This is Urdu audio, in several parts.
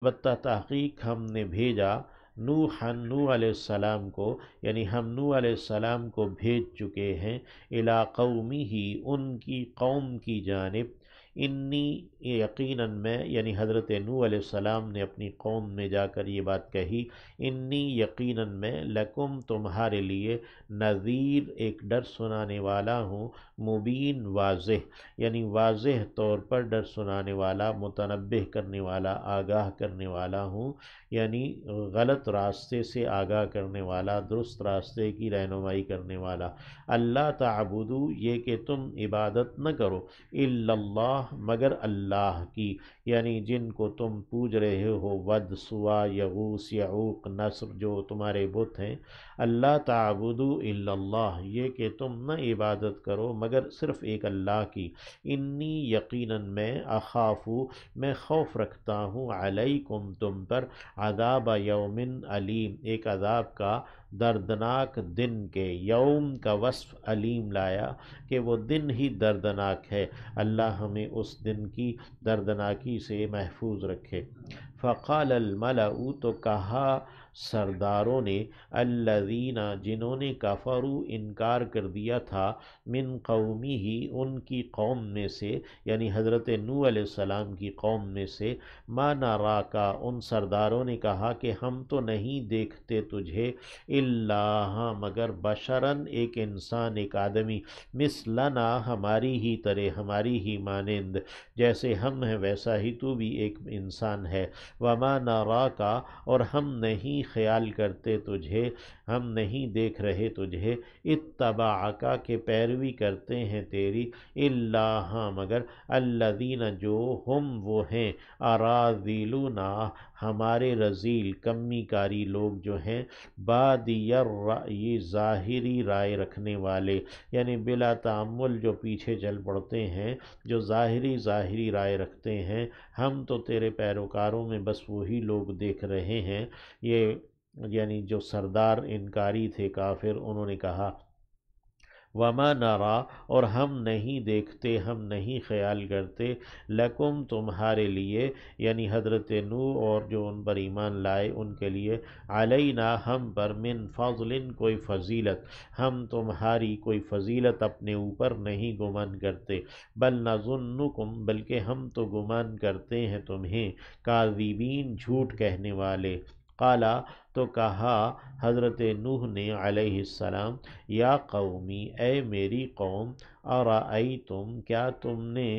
البتہ تحقیق ہم نے بھیجا نوح علیہ السلام کو، یعنی ہم نوح علیہ السلام کو بھیج چکے ہیں، الی قومہ، ان کی قوم کی جانب، انی، یقیناً میں، یعنی حضرت نوح علیہ السلام نے اپنی قوم میں جا کر یہ بات کہی، انی، یقیناً میں، لکم، تمہارے لیے، نذیر، ایک ڈر سنانے والا ہوں، مبین، واضح، یعنی واضح طور پر ڈر سنانے والا، متنبہ کرنے والا، آگاہ کرنے والا ہوں، یعنی غلط راستے سے آگاہ کرنے والا، درست راستے کی رہنمائی کرنے والا۔ اللہ تعبدو، یہ کہ تم عبادت نہ کرو، الا اللہ، مگر اللہ کی، یعنی جن کو تم پوج رہے ہو، ود، سوا، یغوث، یعوق، نصر، جو تمہارے بت ہیں، اللہ تعبدو الا اللہ، یہ کہ تم نہ عبادت کرو مگر صرف ایک اللہ کی، انی، یقیناً میں، اخافو، میں خوف رکھتا ہوں، علیکم، تم پر، عذاب یوم علیم، ایک عذاب کا دردناک دن کے، یوم کا وصف علیم لایا کہ وہ دن ہی دردناک ہے، اللہ ہمیں اس دن کی دردناکی سے محفوظ رکھے۔ فقال الملأ، تو کہا سرداروں نے، الذین، جنہوں نے، کفروا، انکار کر دیا تھا، من قومہ، ان کی قوم میں سے، یعنی حضرت نوح علیہ السلام کی قوم میں سے، ما نراکا، ان سرداروں نے کہا کہ ہم تو نہیں دیکھتے تجھے، الا، مگر، بشرن، ایک انسان، ایک آدمی، مثلنا، ہماری ہی طرح، ہماری ہی مانند، جیسے ہم ہیں ویسا ہی تو بھی ایک انسان ہے، وما نراکا، اور ہم نہیں خیال کرتے تجھے، ہم نہیں دیکھ رہے تجھے، اتبعکا، کہ پیروی کرتے ہیں تیری، الا، ہاں مگر، الذین، جو، ہم وہ ہیں، اراذلنا، ہمارے رذیل، کمی کاری لوگ جو ہیں، بادی الرأی، ظاہری رائے رکھنے والے، یعنی بلا تأمل جو پیچھے چل پڑتے ہیں، جو ظاہری رائے رکھتے ہیں، ہم تو تیرے پیروکاروں میں بس وہی لوگ دیکھ رہے ہیں، یہ، یعنی جو سردار انکاری تھے کافر، انہوں نے کہا، وما نرا، اور ہم نہیں دیکھتے، ہم نہیں خیال کرتے، لکم، تمہارے لیے، یعنی حضرت نوح اور جو ان پر ایمان لائے ان کے لیے، علینا، ہم پر، من فضل، کوئی فضیلت، ہم تمہاری کوئی فضیلت اپنے اوپر نہیں گمان کرتے، بل نظنکم، بلکہ ہم تو گمان کرتے ہیں تمہیں، کاذبین، جھوٹ کہنے والے۔ قالا، تو کہا حضرت نوح نے علیہ السلام، یا قومی، اے میری قوم، ارائیتم، کیا تم نے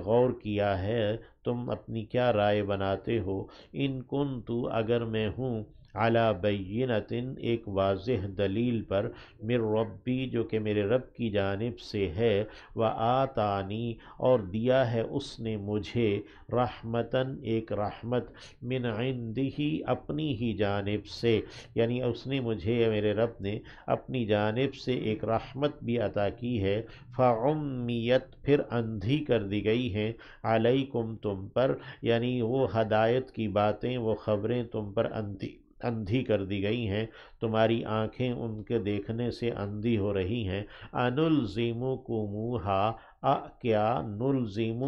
غور کیا ہے، تم اپنی کیا رائے بناتے ہو، ان کنت، اگر میں ہوں، علی بینۃ، ایک واضح دلیل پر، من ربی، جو کہ میرے رب کی جانب سے ہے، وآتانی، اور دیا ہے اس نے مجھے، رحمتاً، ایک رحمت، من عندہ، اپنی ہی جانب سے، یعنی اس نے مجھے، یا میرے رب نے اپنی جانب سے ایک رحمت بھی عطا کی ہے، فعمیت، پھر اندھی کر دی گئی ہیں، علیکم، تم پر، یعنی وہ ہدایت کی باتیں، وہ خبریں تم پر اندھی کر دی گئی ہیں، تمہاری آنکھیں ان کے دیکھنے سے اندھی ہو رہی ہیں، انلزمکموہا، کیا، نلزم،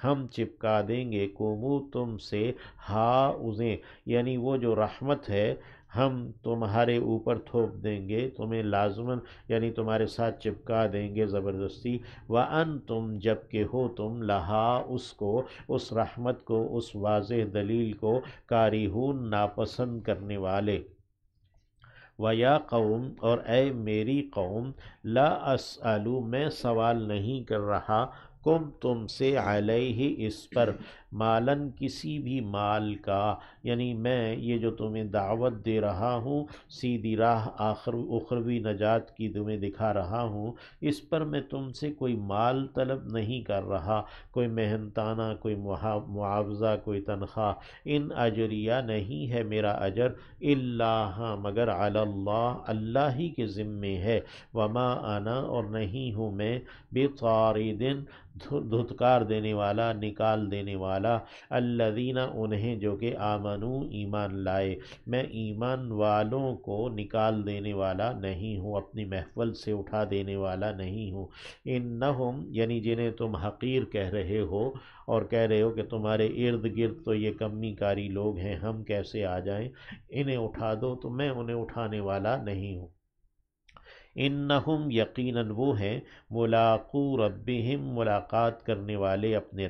ہم چپکا دیں گے، کمو، تم سے، ہا، اسے، یعنی وہ جو رحمت ہے، ہم تمہارے اوپر تھوپ دیں گے، تمہیں لازماً، یعنی تمہارے ساتھ چپکا دیں گے زبردستی، وَأَنْتُمْ، جب کہ ہو تم، لہا، اس کو، اس رحمت کو، اس واضح دلیل کو، کارہون، ناپسند کرنے والے۔ وَيَا قوم، اور اے میری قوم، لا اسألو، میں سوال نہیں کر رہا، تم سے، علیہ، اس پر، مالن، کسی بھی مال کا، یعنی میں یہ جو تمہیں دعوت دے رہا ہوں، سیدھی راہ، اخروی نجات کی تمہیں دکھا رہا ہوں، اس پر میں تم سے کوئی مال طلب نہیں کر رہا، کوئی محنتانہ، کوئی معاوضہ، کوئی تنخواہ، ان اجریہ، نہیں ہے میرا اجر، الا، ہاں مگر، علی اللہ، اللہ ہی کے ذمے ہے، وما انا، اور نہیں ہوں میں، بطارد، دھتکار دینے والا، نکال دینے والا، والا، الذین انہیں جو کہ آمنو ایمان لائے، میں ایمان والوں کو نکال دینے والا نہیں ہوں، اپنی محفل سے اٹھا دینے والا نہیں ہوں۔ انہم یعنی جنہیں تم حقیر کہہ رہے ہو اور کہہ رہے ہو کہ تمہارے ارد گرد تو یہ کمی کاری لوگ ہیں، ہم کیسے آ جائیں، انہیں اٹھا دو، تو میں انہیں اٹھانے والا نہیں ہوں۔ انہم یقیناً وہ ہیں، ملاقو ربہم ملاقات کرنے والے اپنے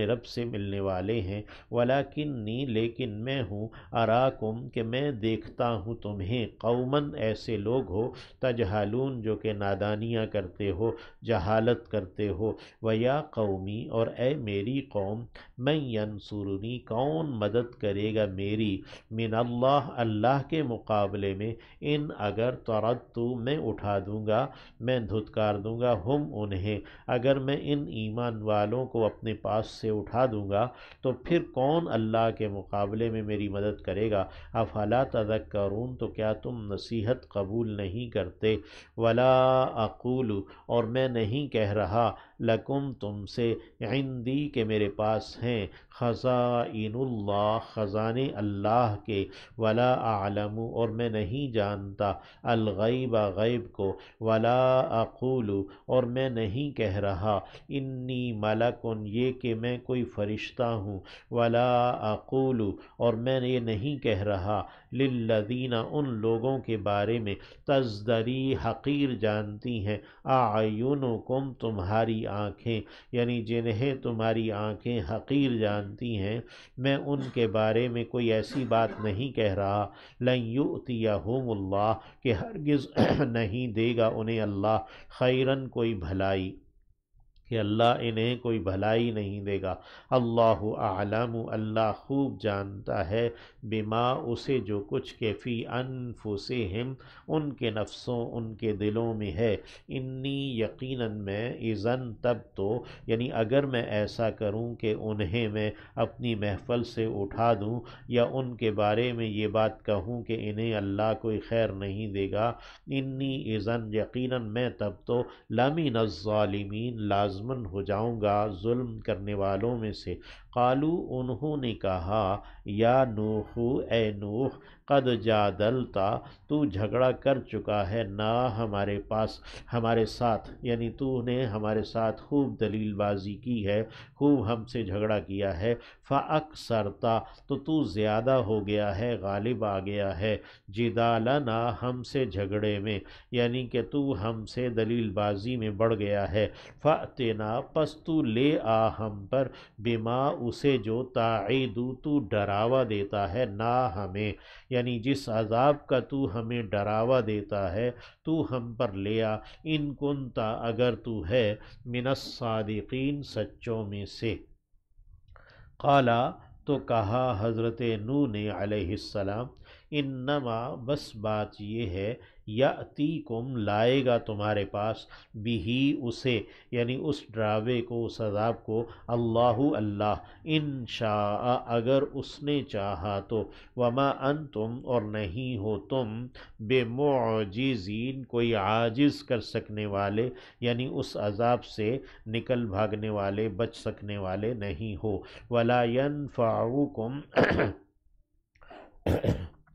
رب سے ملنے والے ہیں، ولیکنی لیکن میں ہوں، اراکم کہ میں دیکھتا ہوں تمہیں، قوماً ایسے لوگ ہو، تجہلون جو کہ نادانیاں کرتے ہو، جہالت کرتے ہو، ویا قومی اور اے میری قوم، من ینصرنی کون مدد کرے گا میری، من اللہ اللہ کے مقابلے میں، ان اگر طردت میں اٹھا دوں گا، میں دھتکار دوں گا، ہم انہیں اگر میں ان ایمان والوں کو اپنے پاس سے اٹھا دوں گا تو پھر کون اللہ کے مقابلے میں میری مدد کرے گا۔ افلا تذکرون تو کیا تم نصیحت قبول نہیں کرتے۔ ولا اقول اور میں نہیں کہہ رہا، لکم تم سے، عندی کہ میرے پاس ہیں، خزائن اللہ خزانے اللہ کے، ولا اعلم اور میں نہیں جانتا، الغیب غیب کو، ولا اقول اور میں نہیں کہہ رہا، انی ملک یہ کہ میں کوئی فرشتہ ہوں، ولا اقول اور میں یہ نہیں کہہ رہا، للذین ان لوگوں کے بارے میں، تزدری حقیر جانتی ہیں، اعینکم تمہاری آنکھیں، یعنی جنہیں تمہاری آنکھیں حقیر جانتی ہیں، میں ان کے بارے میں کوئی ایسی بات نہیں کہہ رہا، لن یؤتیہم اللہ کہ ہرگز نہیں دے گا انہیں اللہ، خیرن کوئی بھلائی، کہ اللہ انہیں کوئی بھلائی نہیں دے گا، اللہ اعلم اللہ خوب جانتا ہے، بما اسے جو کچھ کہ فی انفسہم ان کے نفسوں ان کے دلوں میں ہے، انی یقیناً میں، اذن تب تو یعنی اگر میں ایسا کروں کہ انہیں میں اپنی محفل سے اٹھا دوں یا ان کے بارے میں یہ بات کہوں کہ انہیں اللہ کوئی خیر نہیں دے گا، انی اذن یقیناً میں تب تو لمن الظالمین لازمن ہو جاؤں گا ظلم کرنے والوں میں سے۔ قالو انہوں نے کہا، یا نوح اے نوح، قد جادلتا تو جھگڑا کر چکا ہے، نا ہمارے ساتھ یعنی تو نے ہمارے ساتھ خوب دلیل بازی کی ہے، خوب ہم سے جھگڑا کیا ہے، فاکثرتا تو زیادہ ہو گیا ہے، غالب آ گیا ہے، جدالنا ہم سے جھگڑے میں، یعنی کہ تو ہم سے دلیل بازی میں بڑھ گیا ہے، فأتنا پس تو لے آ ہم پر، بما اسے جو تعیدو تو ڈراوا دیتا ہے، نا ہمیں یعنی جس عذاب کا تو ہمیں ڈراوا دیتا ہے تو ہم پر لے آ، ان کنتا اگر تو ہے، من الصادقین سچوں میں سے۔ قالا تو کہا حضرت نوح نے علیہ السلام، انما بس بات یہ ہے، یأتیکم لائے گا تمہارے پاس، بہی اسے یعنی اس ڈراوے کو اس عذاب کو، اللہ ان شاء اگر اس نے چاہا تو، وما انتم اور نہیں ہو تم، بمعجزین کوئی عاجز کر سکنے والے یعنی اس عذاب سے نکل بھاگنے والے بچ سکنے والے نہیں ہو، ولا ينفعوکم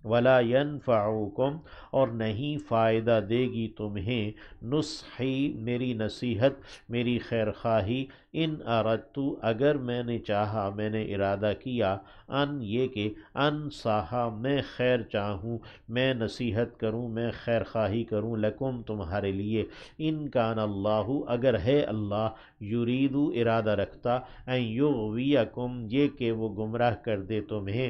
ولا ينفعوکم اور نہیں فائدہ دے گی تمہیں، نصحی میری نصیحت میری خیر خواہی، ان اردت اگر میں نے چاہا میں نے ارادہ کیا، ان یہ کہ انصحا میں خیر چاہوں میں نصیحت کروں میں خیر خواہی کروں، لکم تمہارے لیے، ان کان اللہ اگر ہے اللہ، یریدو ارادہ رکھتا، ان یغویکم یہ کہ وہ گمراہ کر دے تمہیں،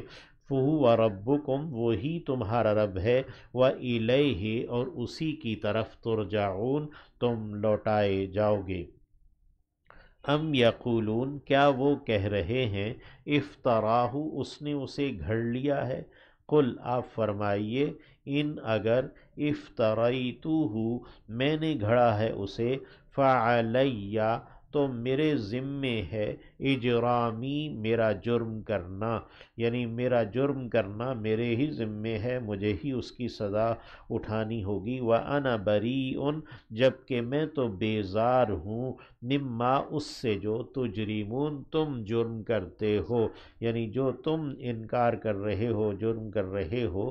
فہو ربکم وہی تمہارا رب ہے، وإلیہ اور اسی کی طرف ترجعون تم لوٹائے جاؤ گے۔ ام یقولون کیا وہ کہہ رہے ہیں، افطراہ اس نے اسے گھڑ لیا ہے، قل آپ فرمائیے، ان اگر افطریتہ میں نے گھڑا ہے اسے، فعلیہ تو میرے ذمے ہے اجرامی میرا جرم کرنا، یعنی میرا جرم کرنا میرے ہی ذمے ہے، مجھے ہی اس کی سزا اٹھانی ہوگی۔ وَأَنَا بَرِيءٌ جبکہ میں تو بیزار ہوں، مما اس سے جو تجرمون تم جرم کرتے ہو، یعنی جو تم انکار کر رہے ہو، جرم کر رہے ہو،